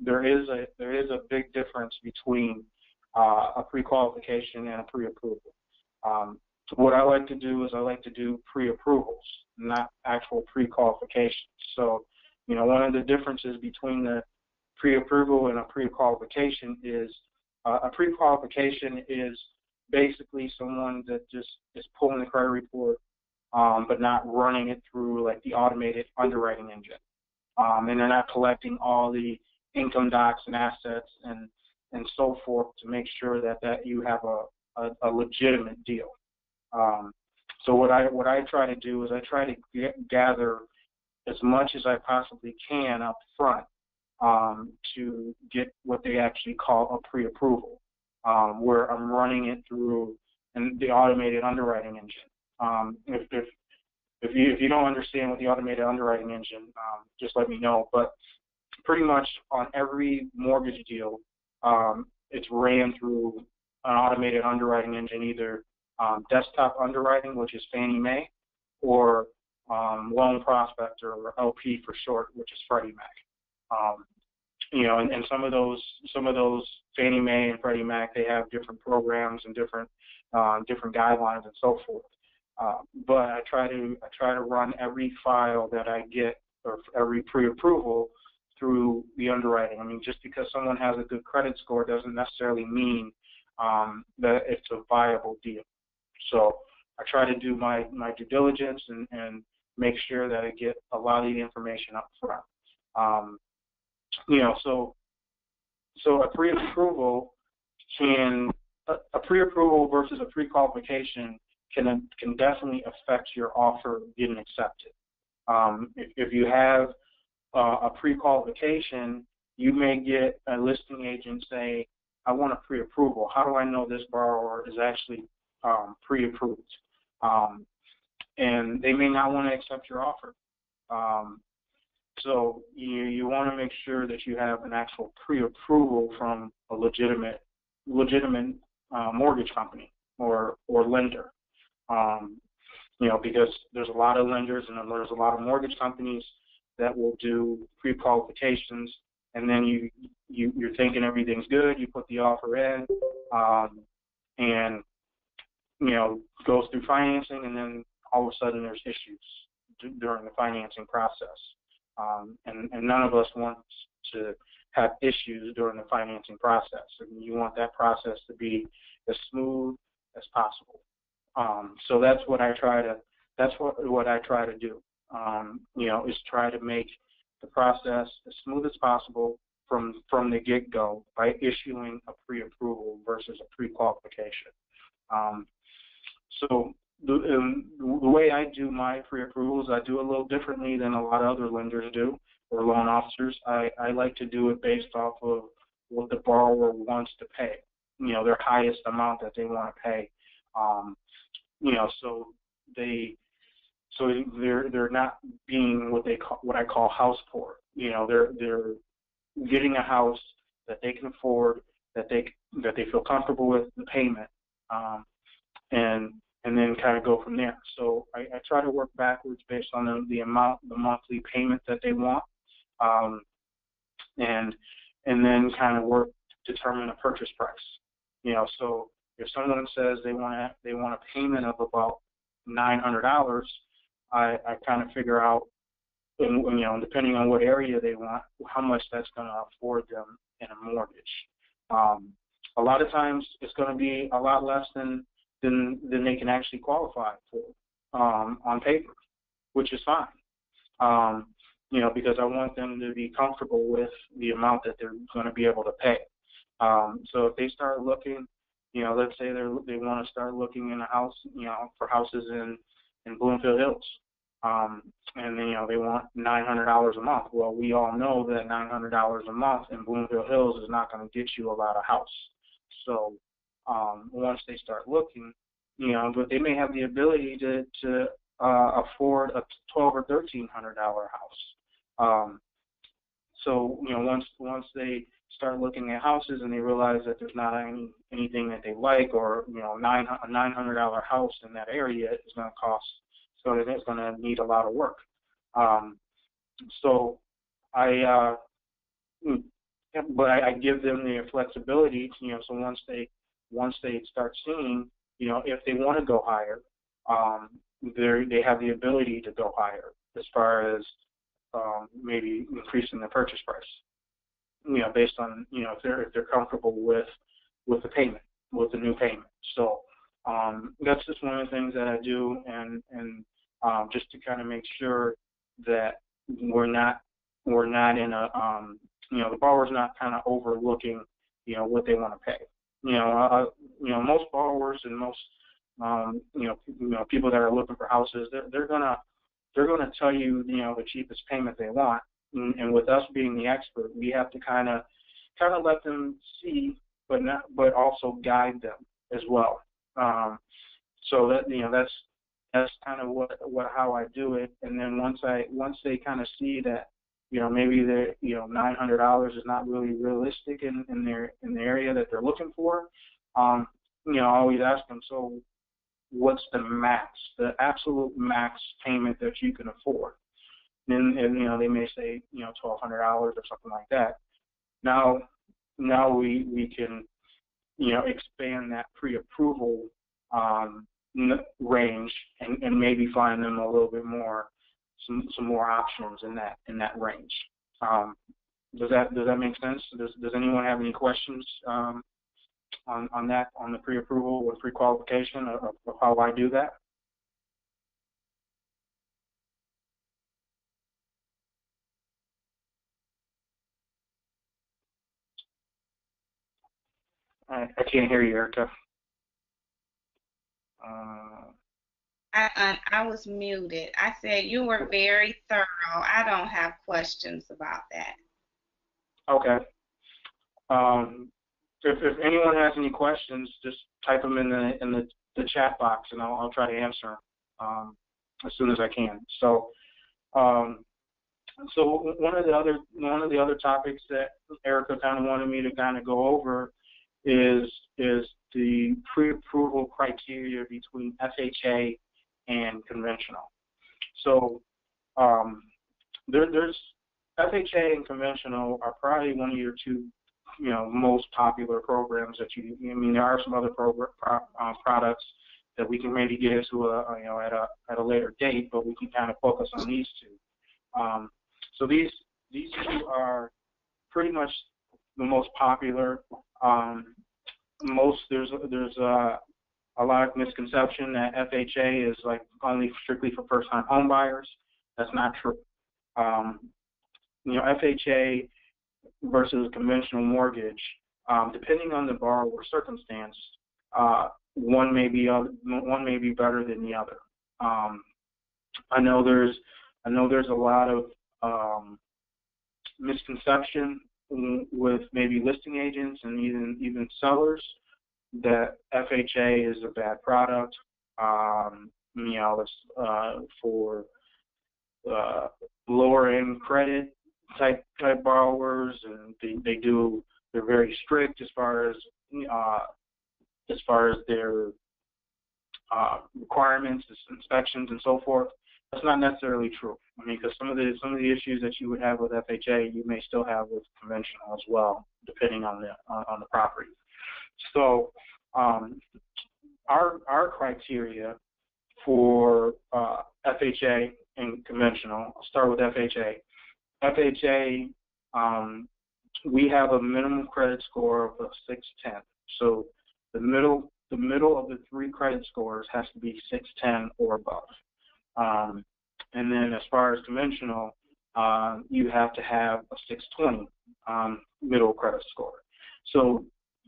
There is a big difference between a pre-qualification and a pre-approval. What I like to do is I like to do pre-approvals, not actual pre-qualifications. So, one of the differences between the pre-approval and a pre-qualification is a pre-qualification is basically someone that just is pulling the credit report, but not running it through like the automated underwriting engine. And they're not collecting all the income docs and assets and so forth to make sure that you have a legitimate deal. So what I try to do is I try to gather as much as I possibly can up front to get what they actually call a pre-approval, where I'm running it through the automated underwriting engine. If you don't understand what the automated underwriting engine, just let me know. But pretty much on every mortgage deal, it's ran through an automated underwriting engine, either desktop underwriting, which is Fannie Mae, or Loan Prospector, or LP for short, which is Freddie Mac. And some of those Fannie Mae and Freddie Mac, they have different programs and different guidelines and so forth. But I try to run every file that I get, or every pre-approval, through the underwriting. I mean, just because someone has a good credit score doesn't necessarily mean that it's a viable deal. So I try to do my due diligence and make sure that I get a lot of the information up front. So a pre-approval a pre-approval versus a pre-qualification can definitely affect your offer getting accepted. If you have a pre-qualification, you may get a listing agent say, I want a pre-approval. How do I know this borrower is actually pre-approved? And they may not want to accept your offer. So you want to make sure that you have an actual pre-approval from a legitimate mortgage company or lender. Because there's a lot of lenders and there's a lot of mortgage companies that will do pre-qualifications, and then you're thinking everything's good, you put the offer in, and goes through financing, and then all of a sudden there's issues during the financing process. And none of us want to have issues during the financing process. And you want that process to be as smooth as possible. So that's what I try to do. Is try to make the process as smooth as possible from the get-go by issuing a pre-approval versus a pre-qualification. So the way I do my pre-approvals, I do a little differently than a lot of other lenders do, or loan officers. I like to do it based off of what the borrower wants to pay, their highest amount that they want to pay. So they're not being what I call house poor. They're getting a house that they can afford, that they feel comfortable with the payment, and then kind of go from there. So I try to work backwards based on the monthly payment that they want, and then kind of determine a purchase price. So if someone says they want a payment of about $900, I kind of figure out, and depending on what area they want, how much that's going to afford them in a mortgage. A lot of times it's going to be a lot less than they can actually qualify for on paper, which is fine. Because I want them to be comfortable with the amount that they're going to be able to pay. So if they start looking, let's say they want to start looking in a house, for houses in Bloomfield Hills, and they want $900 a month. Well, we all know that $900 a month in Bloomfield Hills is not going to get you about a house. So once they start looking, but they may have the ability to afford a $1,200 or $1,300 house. So once they start looking at houses and they realize that there's not anything that they like, or a $900 house in that area is going to cost, so it's going to need a lot of work. So I but I give them the flexibility, so once they start seeing, if they want to go higher, they have the ability to go higher as far as maybe increasing the purchase price, based on, if they're comfortable with the payment, with the new payment. So that's just one of the things that I do, and just to kind of make sure that we're not in a the borrower's not kind of overlooking what they want to pay. Most borrowers and most people that are looking for houses, they're gonna tell you the cheapest payment they want, and with us being the expert, we have to kind of let them see, but also guide them as well. So that that's kind of how I do it. And then once they kind of see that maybe the $900 is not really realistic in the area that they're looking for, I always ask them, so what's the absolute max payment that you can afford? And they may say $1,200 or something like that. Now we can expand that pre-approval range and maybe find them a little bit more some more options in that range. Does that make sense? Does anyone have any questions on the pre-approval or pre-qualification of how I do that? I can't hear you, Erica. I was muted. I said you were very thorough. I don't have questions about that. Okay. If anyone has any questions, just type them in the chat box, and I'll try to answer as soon as I can. So, one of the other topics that Erica kind of wanted me to kind of go over is the pre-approval criteria between FHA and conventional. So there's FHA and conventional are probably one of your two most popular programs that there are some other products that we can maybe get into at a later date, but we can kind of focus on these two. So these two are pretty much the most popular. There's a lot of misconception that FHA is like only strictly for first-time home buyers. That's not true. FHA versus conventional mortgage, depending on the borrower's circumstance, one may be better than the other. I know there's a lot of misconception with maybe listing agents and even sellers that FHA is a bad product. It's for lower end credit type borrowers, and they're very strict as far as their requirements, inspections, and so forth. That's not necessarily true. Because some of the issues that you would have with FHA, you may still have with conventional as well, depending on the property. So our criteria for FHA and conventional. I'll start with FHA. FHA, we have a minimum credit score of 610. So the middle of the three credit scores has to be 610 or above. And then as far as conventional, you have to have a 620 middle credit score. So,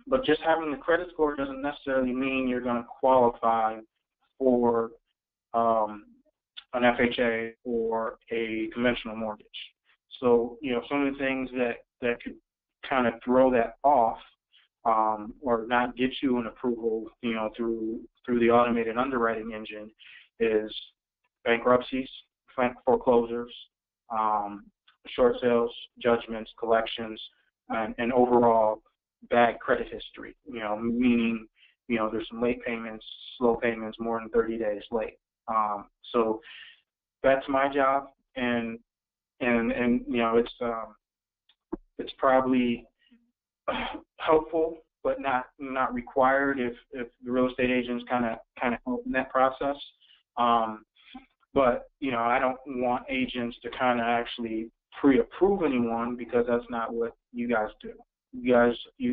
but just having the credit score doesn't necessarily mean you're going to qualify for an FHA or a conventional mortgage. So, some of the things that could kind of throw that off or not get you an approval, through the automated underwriting engine is bankruptcies, foreclosures, short sales, judgments, collections, and overall bad credit history, meaning, there's some late payments, slow payments, more than 30 days late. So that's my job, and it's probably helpful, but not required if the real estate agents kind of help in that process. But I don't want agents to kind of actually pre-approve anyone, because that's not what you guys do. You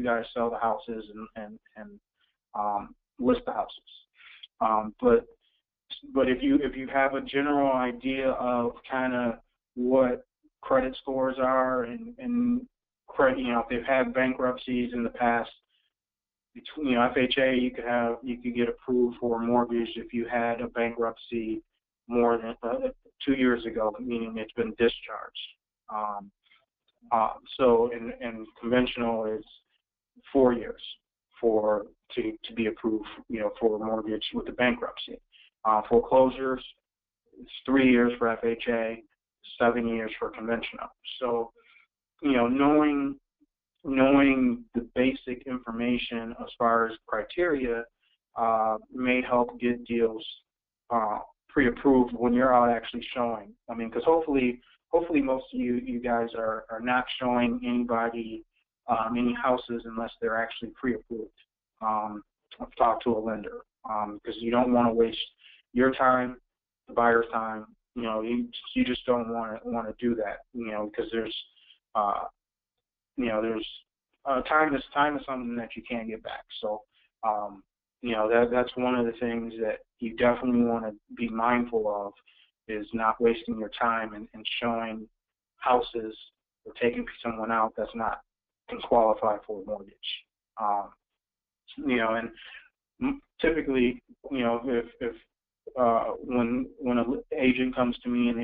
guys sell the houses and list the houses. But if you have a general idea of kind of what credit scores are and credit, if they've had bankruptcies in the past, between FHA, you could get approved for a mortgage if you had a bankruptcy more than 2 years ago, meaning it's been discharged. So in conventional is 4 years to be approved, for a mortgage with a bankruptcy. Foreclosures, it's 3 years for FHA, 7 years for conventional. So, knowing the basic information as far as criteria may help get deals pre-approved when you're out actually showing. I mean, because hopefully most of you guys are not showing anybody any houses unless they're actually pre-approved. Talk to a lender, because you don't want to waste your time, the buyer's time. You just don't want to do that. Because there's time is something that you can't get back. So that's one of the things that you definitely want to be mindful of, is not wasting your time and showing houses or taking someone out that's not can qualify for a mortgage. And typically, if when an agent comes to me and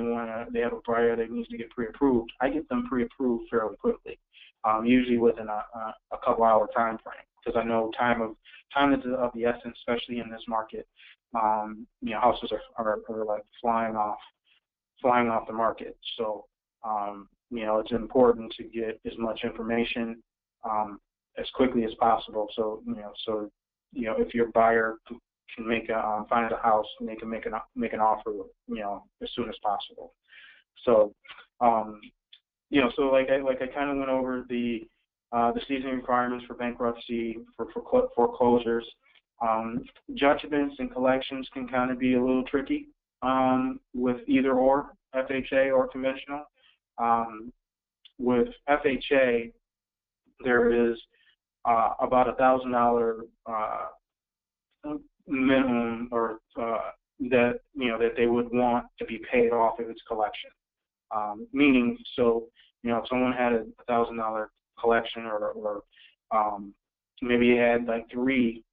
they have a buyer that needs to get pre-approved, I get them pre-approved fairly quickly, usually within a couple-hour time frame, because I know time is of the essence, especially in this market. Houses are like flying off the market. So it's important to get as much information as quickly as possible. So if your buyer can find a house, and they can make an offer, as soon as possible. So so like I kind of went over the seasoning requirements for bankruptcy, for foreclosures. Judgments and collections can kind of be a little tricky with either or, FHA or conventional. With FHA, there is about $1,000 minimum, or that they would want to be paid off of its collection. Meaning, so if someone had a $1,000 collection, or maybe you had like three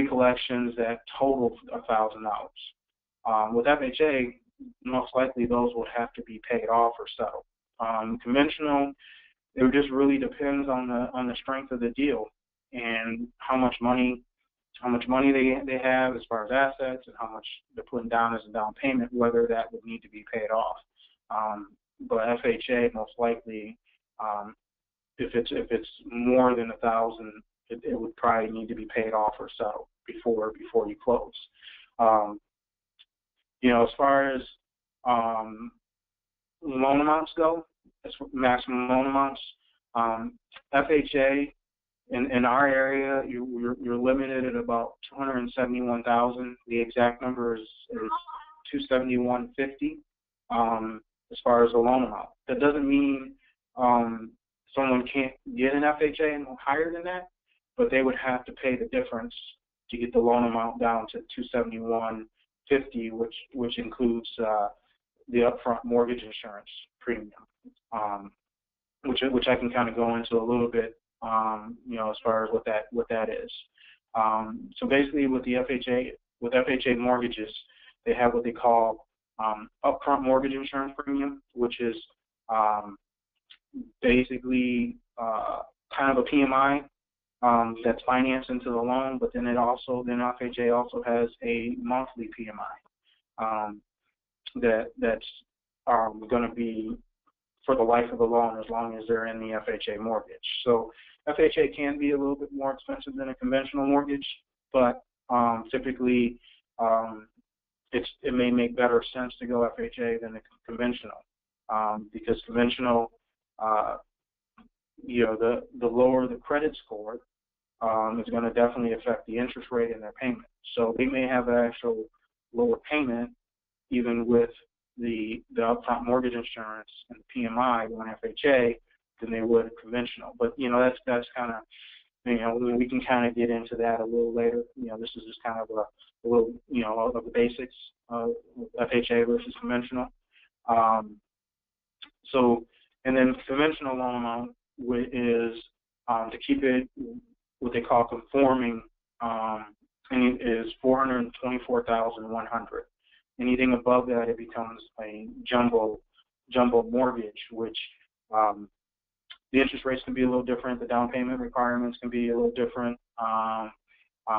collections that totaled $1,000. With FHA, most likely those would have to be paid off or settled. Conventional, it just really depends on the strength of the deal and how much money they have as far as assets, and how much they're putting down as a down payment, whether that would need to be paid off. But FHA, most likely, if it's more than $1,000, it would probably need to be paid off or settled before you close. As far as loan amounts go, as maximum loan amounts, FHA in our area, you're limited at about $271,000. The exact number is $271.50 as far as the loan amount. That doesn't mean someone can't get an FHA and higher than that, but they would have to pay the difference to get the loan amount down to $271.50, which includes the upfront mortgage insurance premium, which I can kind of go into a little bit, as far as what that is. So basically, with FHA mortgages, they have what they call upfront mortgage insurance premium, which is basically kind of a PMI that's financed into the loan, but then FHA also has a monthly PMI that's going to be for the life of the loan, as long as they're in the FHA mortgage. So FHA can be a little bit more expensive than a conventional mortgage, but typically it may make better sense to go FHA than a conventional, because conventional, the lower the credit score is going to definitely affect the interest rate in their payment. So they may have an actual lower payment even with the upfront mortgage insurance and the PMI on FHA than they would conventional. But that's kind of, we can kind of get into that a little later. This is just kind of a little of the basics of FHA versus conventional. So, and then conventional loan amount is to keep it what they call conforming, and it is $424,100. Anything above that, it becomes a jumbo mortgage, which the interest rates can be a little different. The down payment requirements can be a little different, a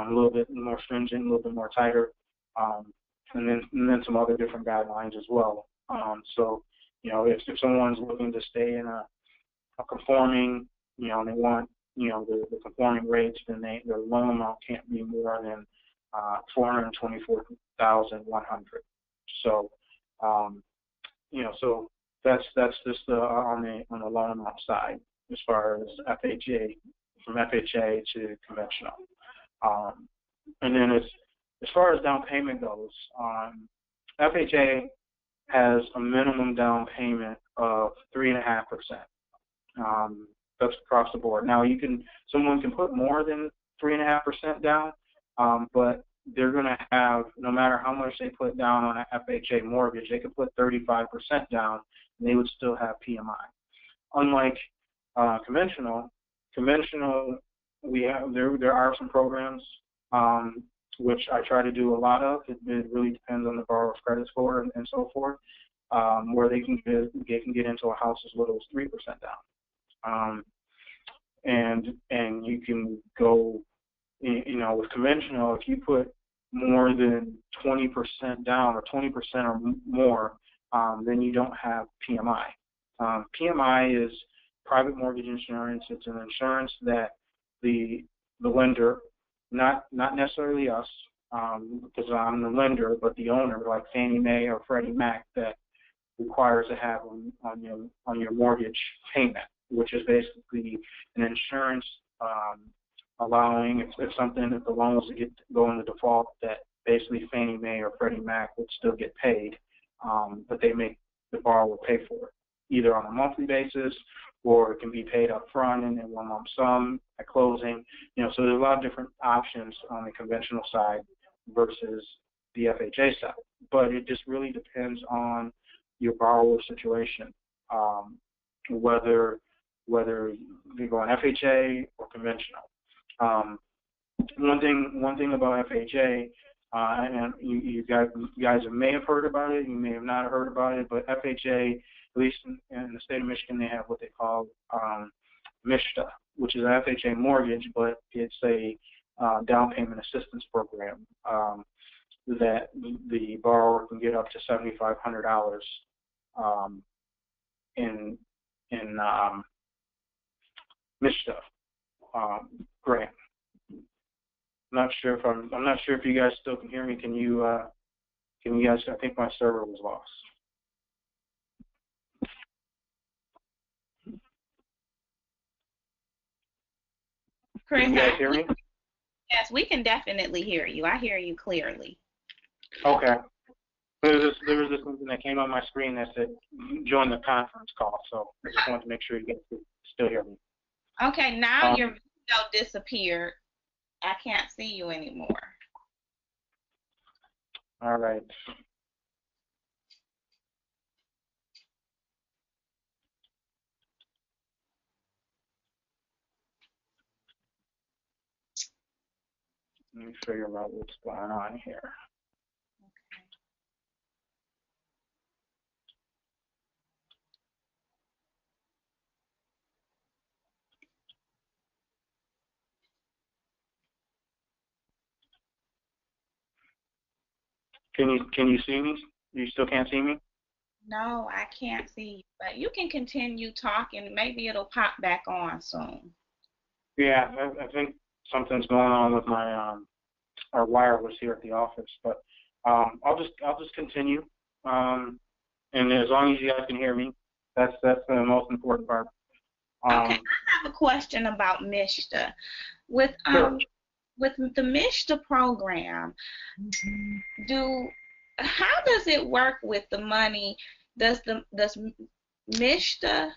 little bit more stringent, a little bit more tighter, and then some other different guidelines as well. So, if someone's looking to stay in a conforming, and they want, the conforming rates, then their loan amount can't be more than $424,100. So, so that's just on the loan amount side as far as FHA, from FHA to conventional. And then as far as down payment goes, FHA has a minimum down payment of 3.5%. That's across the board. Now someone can put more than 3.5% down, but they're going to have, no matter how much they put down on an FHA mortgage, they could put 35% down and they would still have PMI. Unlike conventional, there are some programs which I try to do a lot of. It really depends on the borrower's credit score and so forth, where they can get into a house as little as 3% down. And you can go, with conventional, if you put more than 20% down or 20% or more, then you don't have PMI. PMI is private mortgage insurance. It's an insurance that the lender, not necessarily us, because I'm the lender, but the owner, like Fannie Mae or Freddie Mac, that requires to have on your mortgage payment, which is basically an insurance allowing if the loans go into default, that basically Fannie Mae or Freddie Mac would still get paid, but they make the borrower pay for it, either on a monthly basis or it can be paid up front and in one lump sum at closing. So there's a lot of different options on the conventional side versus the FHA side. But it just really depends on your borrower situation, whether you go on FHA or conventional. One thing about FHA, and you guys may have heard about it, you may have not heard about it, but FHA, at least in the state of Michigan, they have what they call MISHTA, which is an FHA mortgage, but it's a down payment assistance program that the borrower can get up to $7,500 in MISHTA grant. I'm not sure if you guys still can hear me. Can you guys? I think my server was lost. Chris, can you guys hear me? Yes, we can definitely hear you. I hear you clearly. Okay. There was this something that came on my screen that said join the conference call, so I just wanted to make sure you guys could still hear me. Okay, now your video disappeared. I can't see you anymore. All right. Let me figure out what's going on here. Can you see me? You still can't see me? No, I can't see you, but you can continue talking. Maybe it'll pop back on soon. Yeah, I think something's going on with my our wireless here at the office, but I'll just continue. And as long as you guys can hear me, that's the most important part. Okay, have a question about MISTA. With Sure. with the MISTA program, how does it work with the money? Does MISTA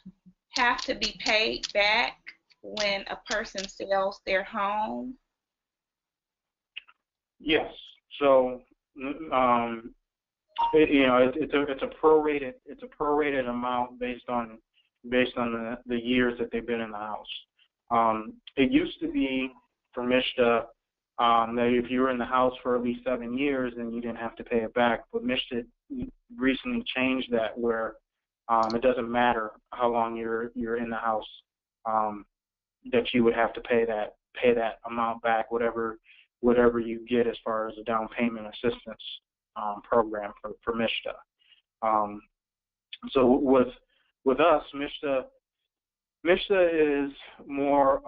have to be paid back when a person sells their home? Yes. So, it's a prorated amount based on the years that they've been in the house. It used to be for MISTA that if you were in the house for at least 7 years, then you didn't have to pay it back. But MISTA recently changed that where it doesn't matter how long you're in the house, that you would have to pay that amount back, whatever you get as far as a down payment assistance program for MISTA. So with us, MISTA is more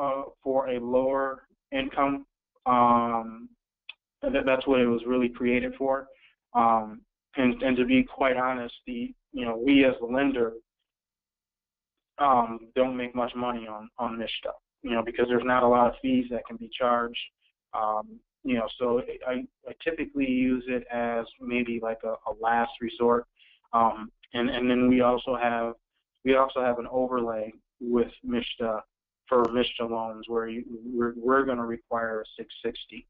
for a lower income. That's what it was really created for. And to be quite honest, we as the lender don't make much money on MISTA, because there's not a lot of fees that can be charged. So I typically use it as maybe like a last resort. And then we also have an overlay with MISTA for MISTA loans where we're going to require a 660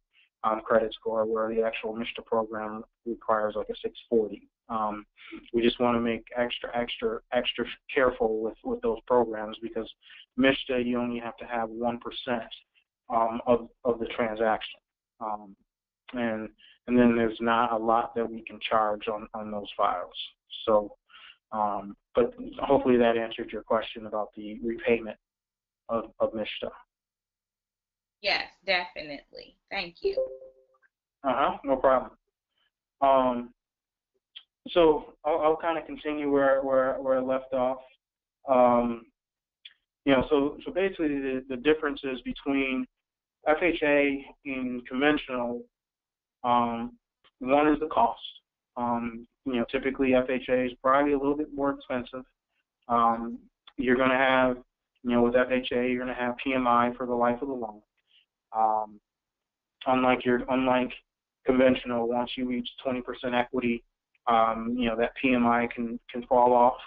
credit score, where the actual MISTA program requires like a 640. We just want to make extra careful with those programs, because MISTA, you only have to have 1% of the transaction. And then there's not a lot that we can charge on those files. So, but hopefully that answered your question about the repayment of MISTA. Yes, definitely. Thank you. No problem. So I'll kind of continue where I left off. So basically the differences between FHA and conventional, one is the cost. Typically FHA is probably a little bit more expensive. You're going to have, with FHA, you're going to have PMI for the life of the loan. Unlike conventional, once you reach 20% equity, that PMI can fall off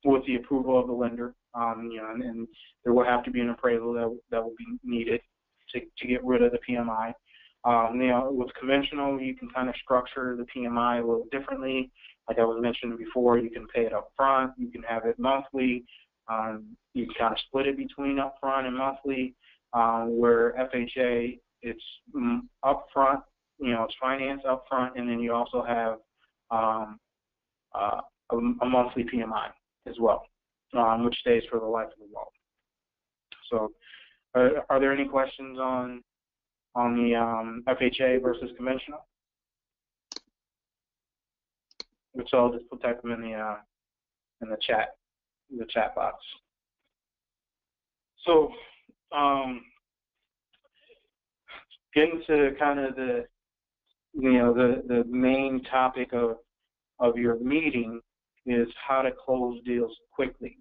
with the approval of the lender. And there will have to be an appraisal that will be needed to get rid of the PMI. With conventional, you can kind of structure the PMI a little differently. Like I was mentioning before, you can pay it up front, you can have it monthly, you can kind of split it between upfront and monthly, where FHA, it's upfront, it's financed upfront, and then you also have a monthly PMI as well, which stays for the life of the loan. So are there any questions on the FHA versus conventional? Which I'll just type them in the chat box. So getting to kind of the main topic of your meeting is how to close deals quickly.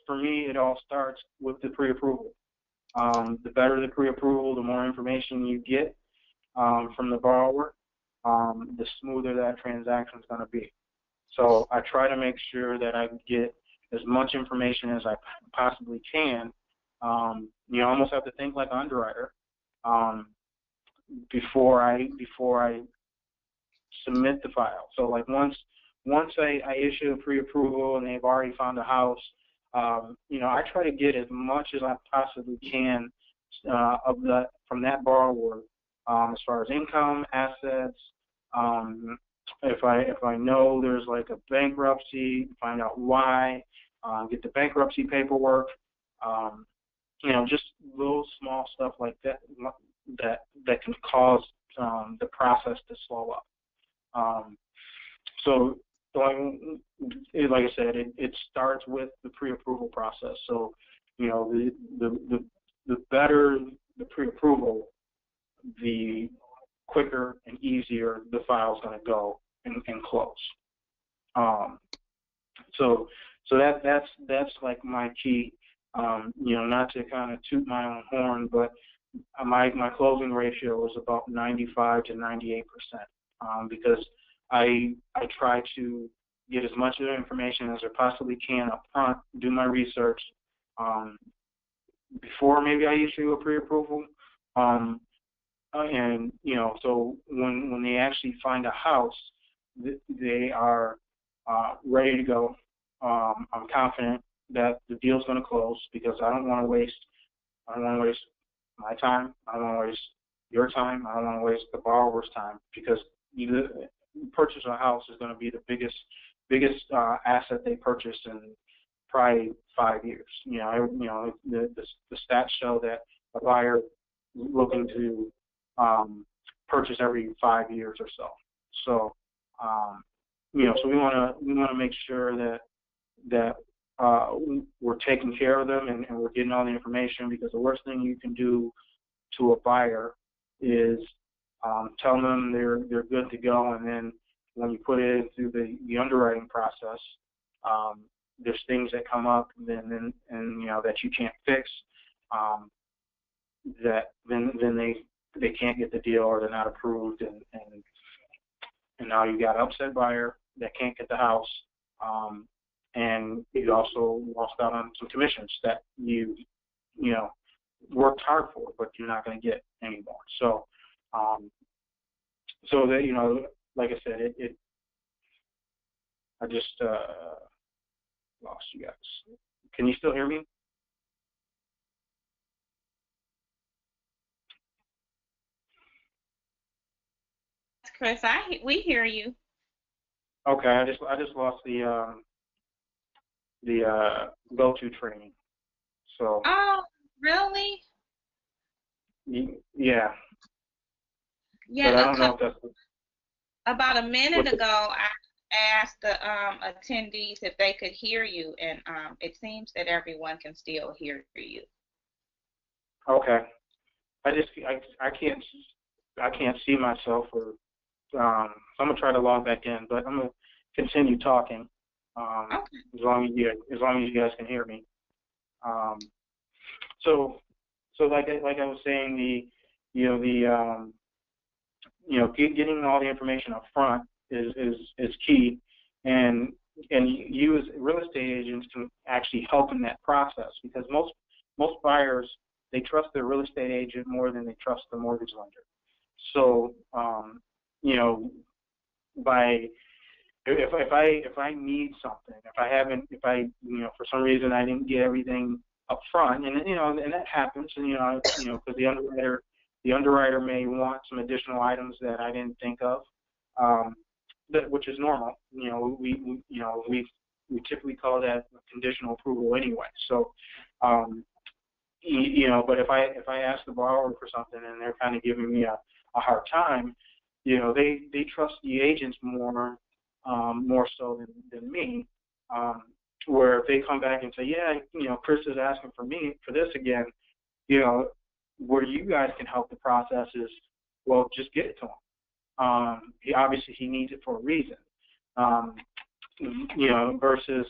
For me, it all starts with the pre-approval. The better the pre-approval, the more information you get from the borrower, the smoother that transaction is going to be. So I try to make sure that I get as much information as I possibly can. You almost have to think like an underwriter before I submit the file. So like once I issue a pre-approval and they've already found a house, I try to get as much as I possibly can from that borrower, as far as income, assets. If I know there's like a bankruptcy, find out why, get the bankruptcy paperwork. Just little small stuff like that can cause the process to slow up. So like I said, it starts with the pre-approval process. So, the better the pre-approval, the quicker and easier the file's going to go and close. So So that's like my key. Not to kind of toot my own horn, but my closing ratio is about 95 to 98%, because I try to get as much of the information as I possibly can up front, do my research um, before maybe I issue a pre-approval, um, and so when they actually find a house, they are ready to go. I'm confident that the deal's going to close because I don't want to waste my time. I don't want to waste your time. I don't want to waste the borrower's time because you purchase a house is going to be the biggest asset they purchase in probably 5 years. The stats show that a buyer looking to purchase every 5 years or so. So, so we want to make sure that we're taking care of them and we're getting all the information, because the worst thing you can do to a buyer is tell them they're good to go, and then when you put it through the underwriting process, there's things that come up and that you can't fix, that then they can't get the deal or they're not approved, and now you got an upset buyer that can't get the house, and you also lost out on some commissions that you worked hard for, but you're not going to get anymore. So, so that like I said, I just lost you guys. Can you still hear me? Chris, we hear you. Okay, I just lost the go-to training. So. Oh, really? Yeah. Yeah. But I don't know if that's about a minute ago, I asked the attendees if they could hear you, and it seems that everyone can still hear you. Okay. I can't see myself, or so I'm gonna try to log back in, but I'm gonna continue talking. Okay. As long as you guys can hear me. So like I was saying, getting all the information up front is key, and you as real estate agents can actually help in that process, because most buyers, they trust their real estate agent more than they trust the mortgage lender. So by if I need something, if I for some reason I didn't get everything up front, and and that happens, and because the underwriter may want some additional items that I didn't think of, which is normal. We typically call that conditional approval anyway. So, but if I ask the borrower for something and they're kind of giving me a hard time, they trust the agents more so than me. Where if they come back and say, yeah, Chris is asking for me for this again, where you guys can help the process is, well, just get it to him. Obviously he needs it for a reason. Versus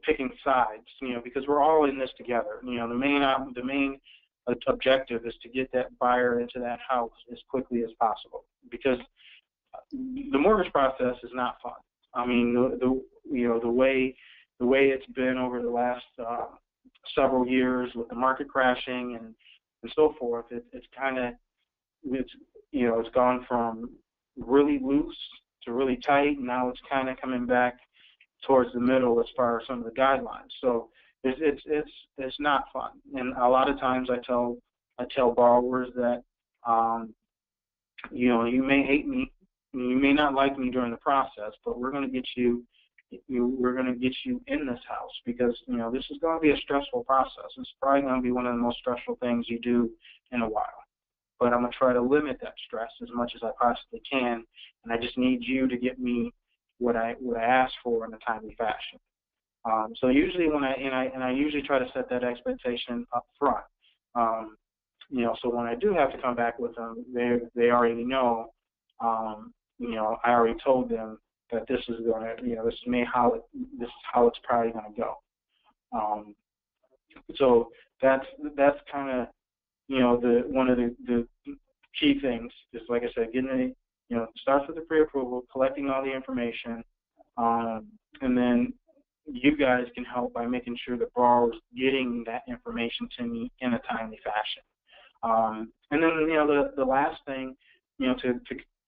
picking sides. Because we're all in this together. The main objective is to get that buyer into that house as quickly as possible, because the mortgage process is not fun. I mean, the way it's been over the last several years with the market crashing and so forth, it's gone from really loose to really tight. Now it's kind of coming back towards the middle as far as some of the guidelines. So it's not fun. And a lot of times I tell borrowers that you may hate me, you may not like me during the process, but we're going to get you in this house, because this is going to be a stressful process. It's probably going to be one of the most stressful things you do in a while. But I'm going to try to limit that stress as much as I possibly can, and I just need you to get me what I ask for in a timely fashion. So usually I usually try to set that expectation up front. So when I do have to come back with them, they already know. I already told them that this is going to, this is how it's probably going to go. So that's kind of, one of the key things is, like I said, getting starts with the pre-approval, collecting all the information, and then you guys can help by making sure the borrower's getting that information to me in a timely fashion. And then, the last thing, to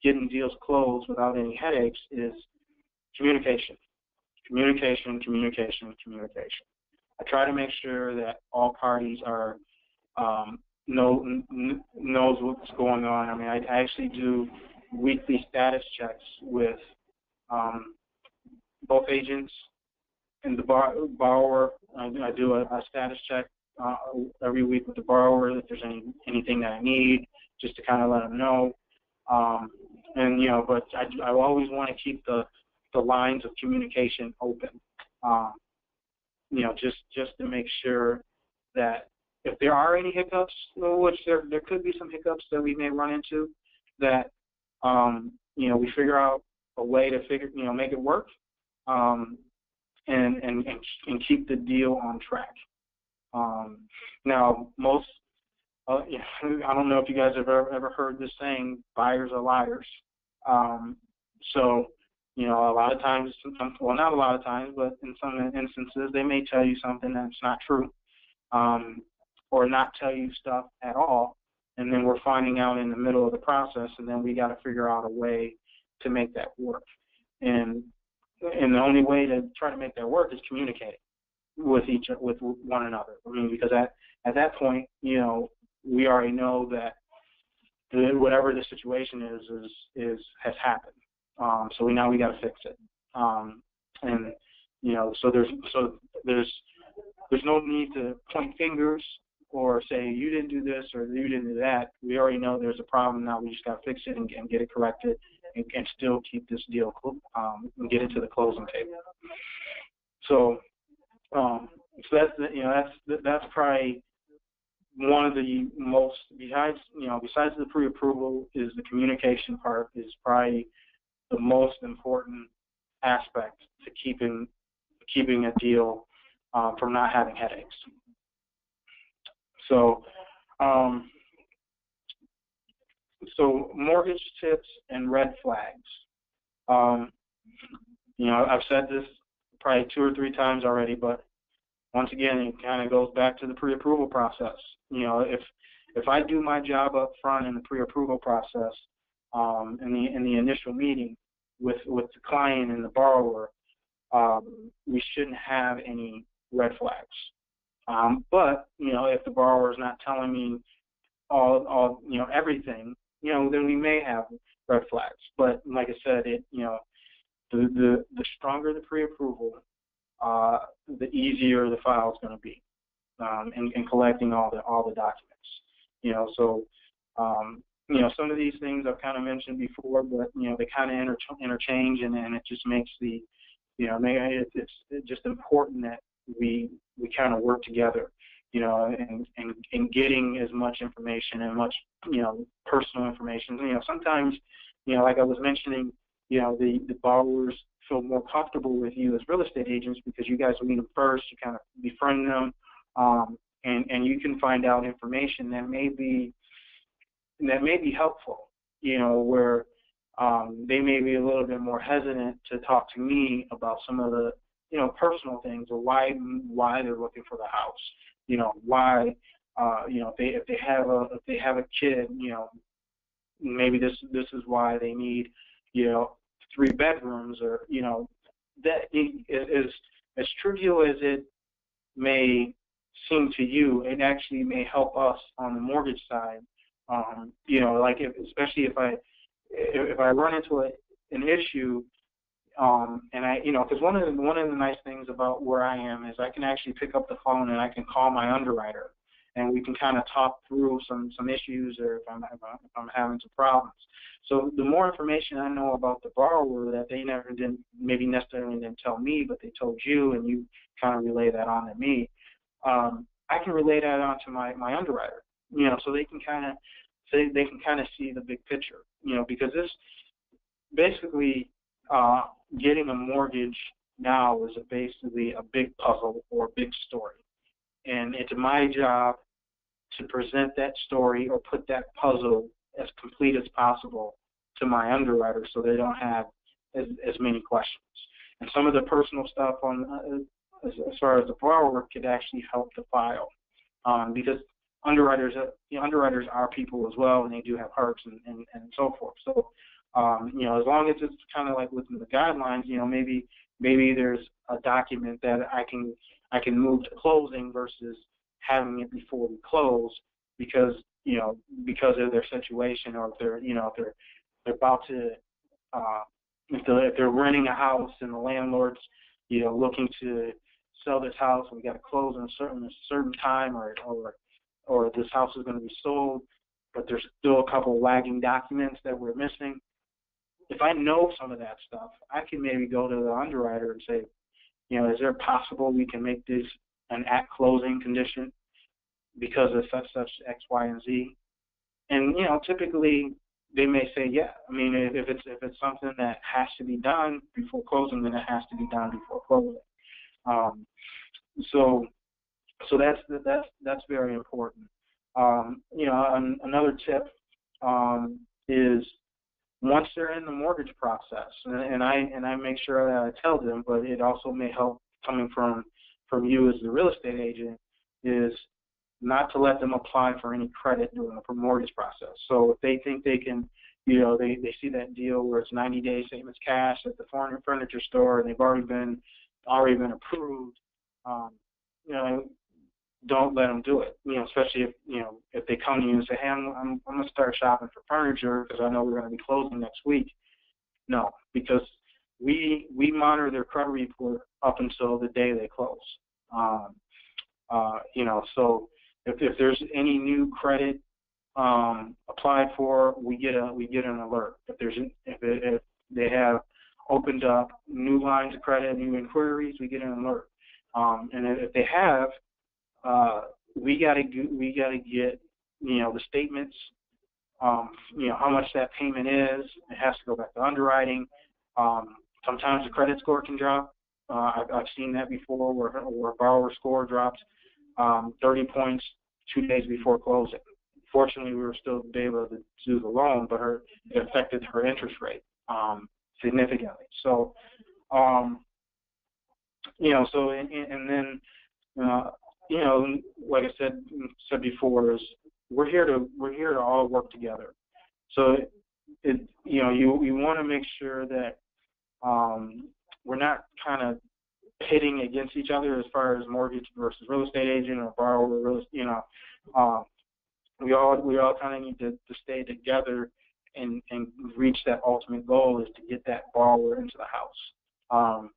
getting deals closed without any headaches is communication. Communication, communication, communication. I try to make sure that all parties are knows what's going on. I mean, I actually do weekly status checks with both agents and the borrower. I do a status check every week with the borrower if there's anything that I need, just to kind of let them know. But I always want to keep the lines of communication open. Just to make sure that if there are any hiccups, which there could be some hiccups that we may run into, that we figure out a way to make it work, and keep the deal on track. Now, most I don't know if you guys have ever heard this saying, buyers are liars. So, a lot of times, well, not a lot of times, but in some instances, they may tell you something that's not true, or not tell you stuff at all, and then we're finding out in the middle of the process, and then we got to figure out a way to make that work. And the only way to try to make that work is communicating with one another. I mean, because at that point, we already know that whatever the situation has happened. So we got to fix it. So there's no need to point fingers or say you didn't do this or you didn't do that. We already know there's a problem. Now we just got to fix it and get it corrected and still keep this deal and get it to the closing table. So that's probably one of the most, besides the pre-approval, is the communication part is probably the most important aspect to keeping a deal from not having headaches. So, mortgage tips and red flags. I've said this probably 2 or 3 times already, but once again, it kind of goes back to the pre-approval process. If I do my job up front in the pre-approval process, in the initial meeting with the client and the borrower, we shouldn't have any red flags. But if the borrower is not telling me all everything, then we may have red flags. But like I said, the stronger the pre-approval, the easier the file is going to be in collecting all the documents. So some of these things I've kind of mentioned before, but they kind of interchange, and it just makes it's just important that we kind of work together, and getting as much information and much personal information. Sometimes like I was mentioning, the borrowers feel more comfortable with you as real estate agents because you guys will meet them first, you kind of befriend them, and you can find out information that may be helpful, where they may be a little bit more hesitant to talk to me about some of the personal things, or why they're looking for the house, why if they have a kid, maybe this is why they need 3 bedrooms, or that is as trivial as it may seem to you. It actually may help us on the mortgage side. Like especially if I run into an issue, and I because one of the nice things about where I am is I can actually pick up the phone and I can call my underwriter, and we can kind of talk through some issues, or if I'm having some problems. So the more information I know about the borrower that they maybe necessarily didn't tell me, but they told you, and you kind of relay that on to me, I can relay that on to my underwriter, so they can kind of see the big picture, because this basically getting a mortgage now is basically a big puzzle or a big story. And it's my job to present that story or put that puzzle as complete as possible to my underwriters so they don't have as many questions. And some of the personal stuff on as far as the borrower could actually help the file, because underwriters are people as well, and they do have hearts and so forth. So as long as it's kind of like within the guidelines, maybe there's a document that I can move to closing versus having it before we close, because of their situation, or if they're about to if they're renting a house and the landlord's looking to sell this house and we got to close in a certain time, or this house is going to be sold, but there's still a couple of lagging documents that we're missing. If I know some of that stuff, I can maybe go to the underwriter and say, is there possible we can make this an at closing condition because of such X, Y, and Z? And typically they may say, yeah. I mean, if it's something that has to be done before closing, then it has to be done before closing. So that's very important. Another tip is, once they're in the mortgage process, and I make sure that I tell them, but it also may help coming from you as the real estate agent, is not to let them apply for any credit during the mortgage process. So if they think they can, they see that deal where it's 90 days same as cash at the furniture store, and they've already been approved, don't let them do it. Especially if they come to you and say, hey, I'm going to start shopping for furniture because I know we're going to be closing next week. No, because we monitor their credit report up until the day they close. So if there's any new credit applied for, we get an alert. If they have opened up new lines of credit, new inquiries, we get an alert. And if they have, we gotta get the statements, how much that payment is. It has to go back to underwriting. Sometimes the credit score can drop. I've seen that before, where a borrower score drops 30 points 2 days before closing. Fortunately, we were still able to do the loan, but it affected her interest rate significantly. So, and then like I said before, is we're here to all work together. So you want to make sure that we're not kind of pitting against each other as far as mortgage versus real estate agent or borrower. We all kind of need to stay together and reach that ultimate goal, is to get that borrower into the house.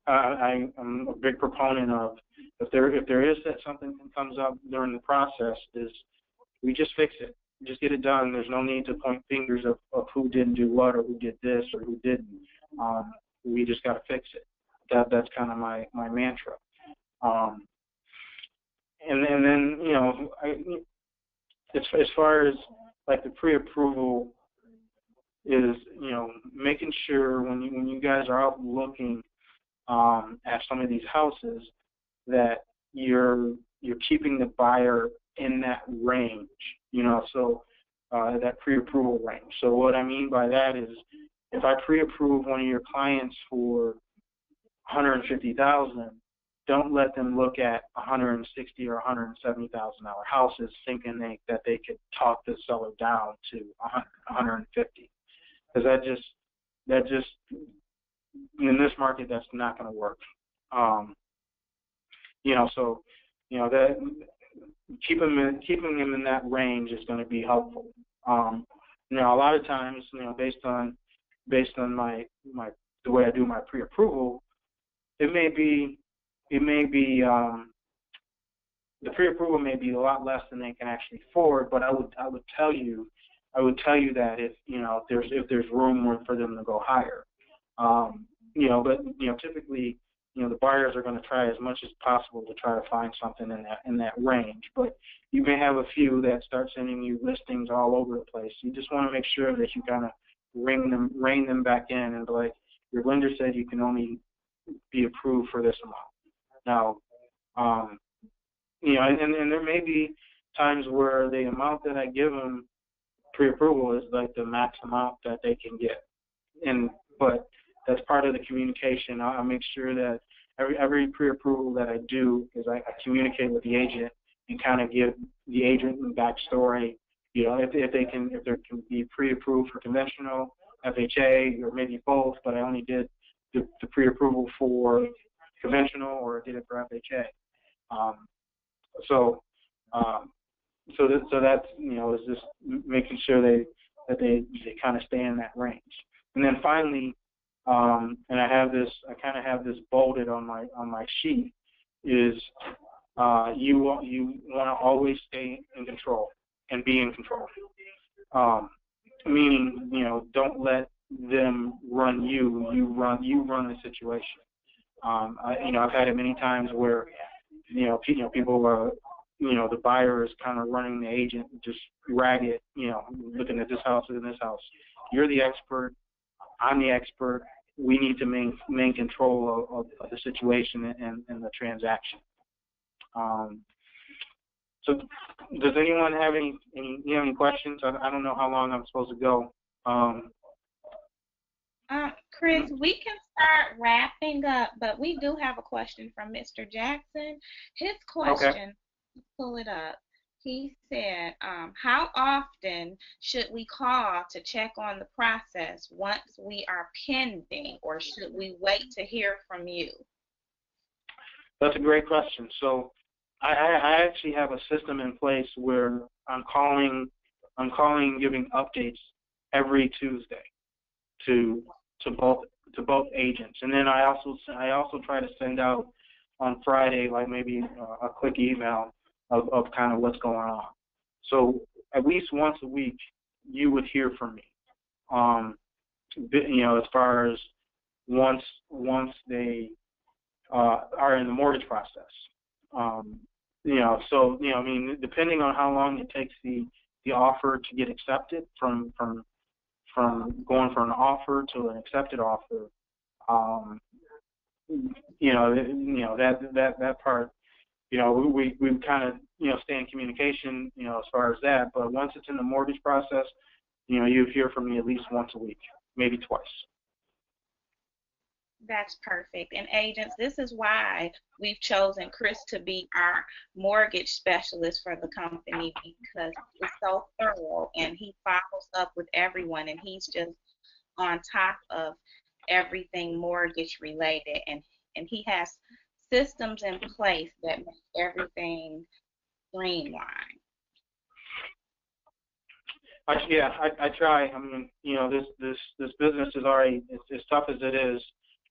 I'm a big proponent of, if there is something that comes up during the process, is we just fix it. Just get it done. There's no need to point fingers of who didn't do what, or who did this or who didn't. We just got to fix it. That's kind of my mantra. And then as far as like the pre-approval is, making sure when you guys are out looking at some of these houses, that you're keeping the buyer in that range, so that pre-approval range. So what I mean by that is, if I pre-approve one of your clients for $150,000, don't let them look at $160,000 or $170,000 houses thinking that they could talk the seller down to $150,000, because that just in this market, that's not going to work. That keeping them in that range is going to be helpful. A lot of times, based on the way I do my pre-approval, the pre-approval may be a lot less than they can actually afford. But I would tell you that if there's room for them to go higher. But typically, the buyers are going to try as much as possible to try to find something in that range. But you may have a few that start sending you listings all over the place. You just want to make sure that you kind of rein them back in and be like, your lender said you can only be approved for this amount. Now, and there may be times where the amount that I give them pre-approval is like the max amount that they can get, but that's part of the communication. I'll make sure that every pre-approval that I do is I communicate with the agent and kind of give the agent the backstory. If they can be pre-approved for conventional, FHA, or maybe both, but I only did the pre-approval for conventional, or I did it for FHA. So that's is just making sure that they kind of stay in that range. And then finally, and I kind of have this bolded on my sheet, is you want to always stay in control and be in control. Meaning, don't let them run you. You run the situation. I've had it many times where people are, the buyer is kind of running the agent just ragged, looking at this house and this house. You're the expert. I'm the expert. We need to maintain control of the situation and the transaction. So does anyone have any questions? I don't know how long I'm supposed to go. Chris, we can start wrapping up, but we do have a question from Mr. Jackson. His question, okay. Pull it up. He said, how often should we call to check on the process once we are pending, or should we wait to hear from you? That's a great question. So I actually have a system in place where I'm calling, giving updates every Tuesday to both agents, and then I also try to send out on Friday, like maybe a quick email of kind of what's going on. So at least once a week, you would hear from me. As far as once they are in the mortgage process. Depending on how long it takes the offer to get accepted, from going from an offer to an accepted offer, that part, we kind of stay in communication, as far as that. But once it's in the mortgage process, you hear from me at least once a week, maybe twice. That's perfect. And agents, this is why we've chosen Chris to be our mortgage specialist for the company, because he's so thorough and he follows up with everyone, and he's just on top of everything mortgage related, and he has systems in place that make everything streamlined. I try. I mean, this business is already, as tough as it is.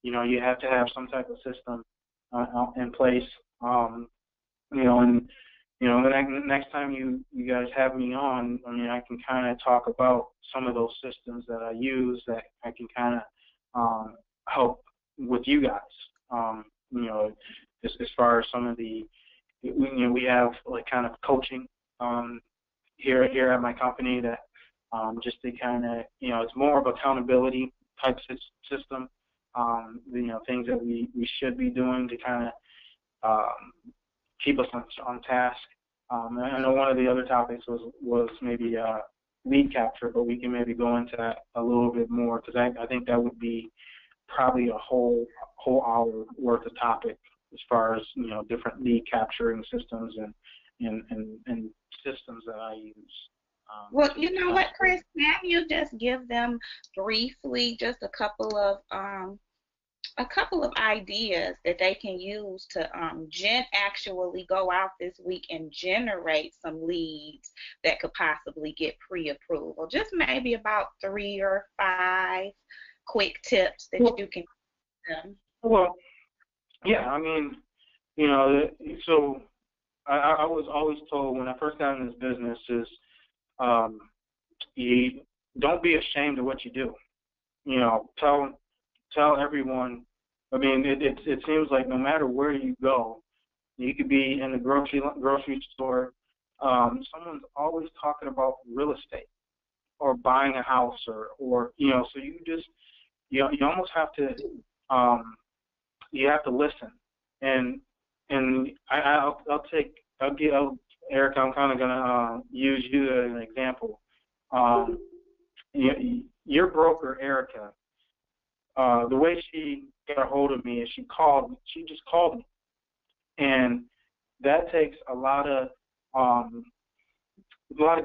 You have to have some type of system in place. The next time you guys have me on, I can kind of talk about some of those systems that I use that I can kind of help with you guys. As far as some of the, we have like kind of coaching here at my company that just to kind of, it's more of accountability type system. Things that we should be doing to kind of keep us on task. I know one of the other topics was maybe lead capture, but we can maybe go into that a little bit more, because I think that would be probably a whole hour worth of topic as far as different lead capturing systems and systems that I use. Well, you know what, Chris? Can you just give them briefly just a couple of ideas that they can use to actually go out this week and generate some leads that could possibly get pre-approval? Just maybe about 3 or 5 quick tips that you can give them. Well, yeah, so I was always told when I first got in this business is you don't be ashamed of what you do. Tell everyone. It seems like no matter where you go, you could be in the grocery store. Someone's always talking about real estate. buying a house, or so you just you almost have to you have to listen. And Eric, I'm kind of gonna use you as an example. Um, your broker, Erica, the way she got a hold of me is she just called me, and that takes a lot of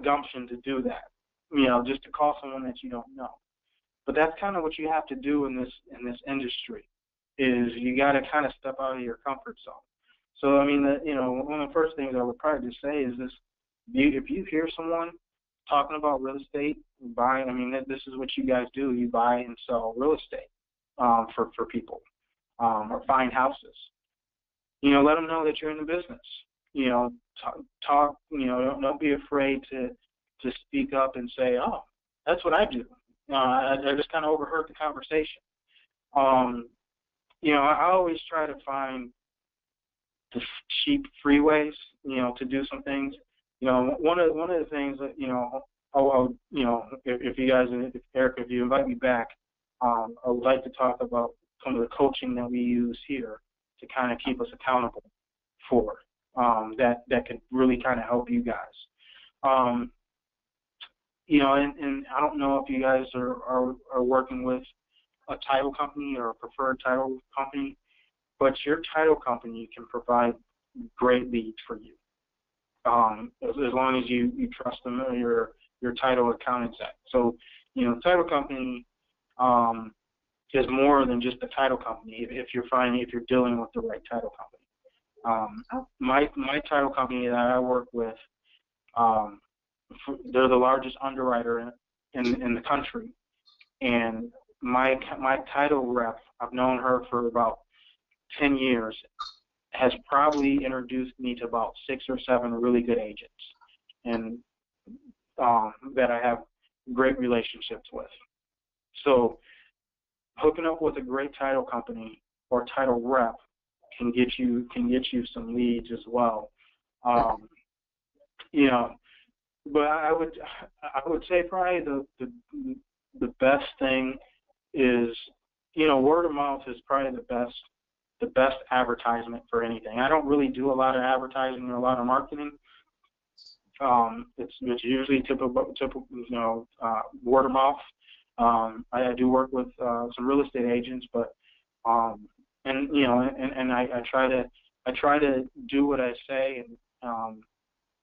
gumption to do that. Just to call someone that you don't know. But that's kind of what you have to do in this industry, is you got to kind of step out of your comfort zone. So I mean, one of the first things I would probably just say is this: if you hear someone talking about real estate, buying, I mean, this is what you guys do. You buy and sell real estate for people, or find houses. Let them know that you're in the business. Talk. Don't be afraid to speak up and say, "Oh, that's what I do." I just kind of overheard the conversation. I always try to find the cheap freeways, to do some things. One of the things that, if you guys, if Erica, if you invite me back, I would like to talk about some of the coaching that we use here to kind of keep us accountable for, that could really kind of help you guys. And I don't know if you guys are working with a title company or a preferred title company, but your title company can provide great leads for you, as long as you trust them, your title accountant's at. So, the title company is more than just a title company. If you're dealing with the right title company, my title company that I work with, they're the largest underwriter in the country, and my title rep, I've known her for about 10 years, has probably introduced me to about 6 or 7 really good agents, and that I have great relationships with. So hooking up with a great title company or title rep can get you some leads as well. But I would say probably the best thing is, word of mouth is probably the best advertisement for anything. I don't really do a lot of advertising or a lot of marketing. It's usually typical word of mouth. I do work with some real estate agents, but I try to do what I say, and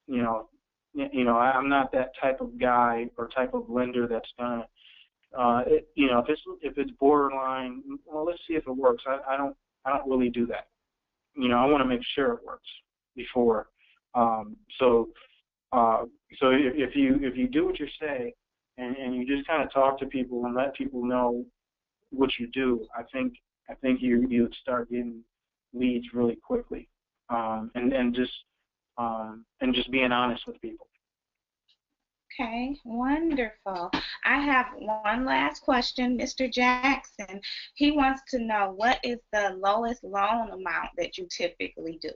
I'm not that type of guy or type of lender that's gonna, if it's borderline, well, let's see if it works. I don't really do that. I want to make sure it works before. So if you do what you say, and you just kind of talk to people and let people know what you do, I think you would start getting leads really quickly, and just being honest with people. Okay, wonderful. I have one last question, Mr. Jackson. He wants to know, what is the lowest loan amount that you typically do?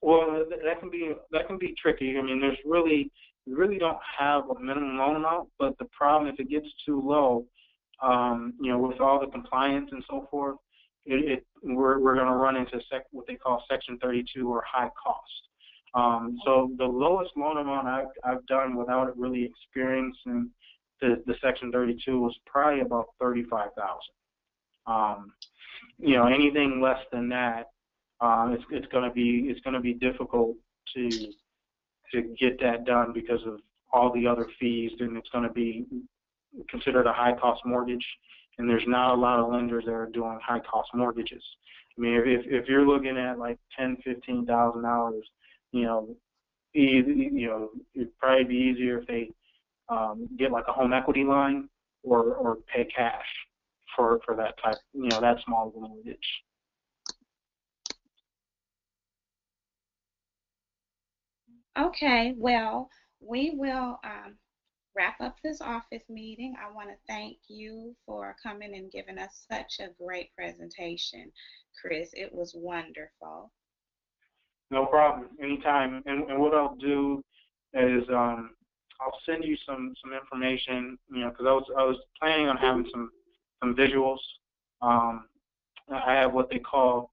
Well, that can be tricky. I mean, we really don't have a minimum loan amount, but the problem, if it gets too low, with all the compliance and so forth, we're going to run into what they call Section 32, or high cost. So the lowest loan amount I've done without it really experiencing the Section 32 was probably about $35,000. Anything less than that, it's going to be difficult to get that done because of all the other fees, and it's going to be considered a high cost mortgage, and there's not a lot of lenders that are doing high cost mortgages. I mean, if you're looking at like $10,000-$15,000, it'd probably be easier if they get like a home equity line or pay cash for that type, that small mortgage. Okay, well, we will wrap up this office meeting. I want to thank you for coming and giving us such a great presentation, Chris. It was wonderful. No problem. Anytime. And what I'll do is I'll send you some information, because I was planning on having some visuals. I have what they call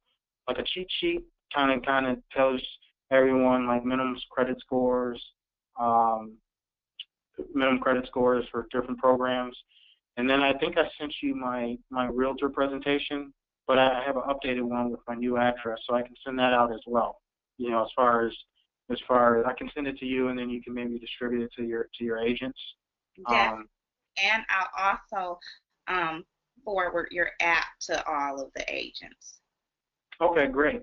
like a cheat sheet, kind of tells everyone like um, minimum credit scores for different programs. And then I think I sent you my realtor presentation, but I have an updated one with my new address, so I can send that out as well. As far as I can send it to you, and then you can maybe distribute it to your agents. Yes, Um, and I'll also um, forward your app to all of the agents. okay, great.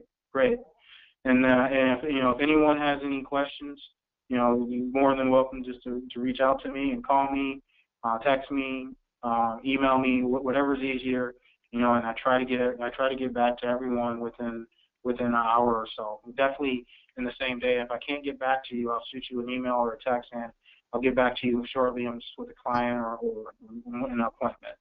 And if anyone has any questions, you're more than welcome just to reach out to me and call me, text me, email me, whatever's easier. And I try to get back to everyone within an hour or so. Definitely in the same day. If I can't get back to you, I'll shoot you an email or a text, and I'll get back to you shortly. I'm just with a client or an appointment.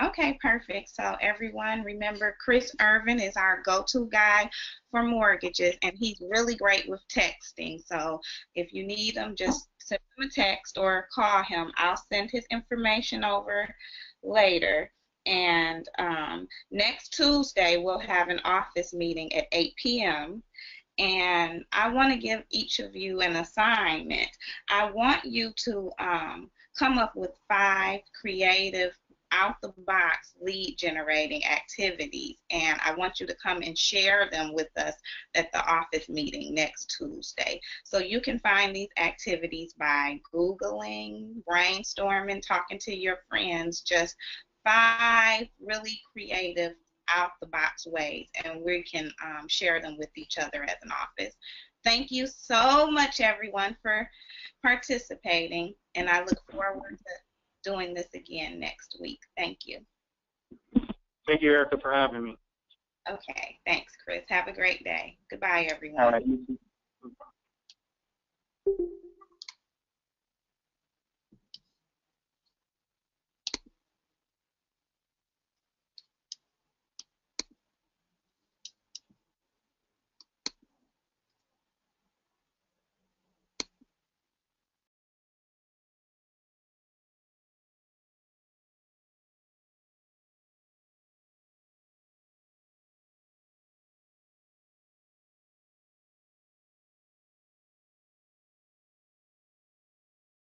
Okay, perfect. So everyone, remember Chris Irvin is our go-to guy for mortgages, and he's really great with texting. So if you need him, just send him a text or call him. I'll send his information over later. And next Tuesday, we'll have an office meeting at 8 p.m. And I want to give each of you an assignment. I want you to come up with 5 creative out the box lead generating activities, and I want you to come and share them with us at the office meeting next Tuesday. So you can find these activities by Googling, brainstorming, talking to your friends, just 5 really creative out the box ways, and we can share them with each other as an office. Thank you so much, everyone, for participating, and I look forward to doing this again next week. Thank you. Thank you, Erica, for having me. Okay, thanks, Chris. Have a great day. Goodbye, All everyone. right, you too.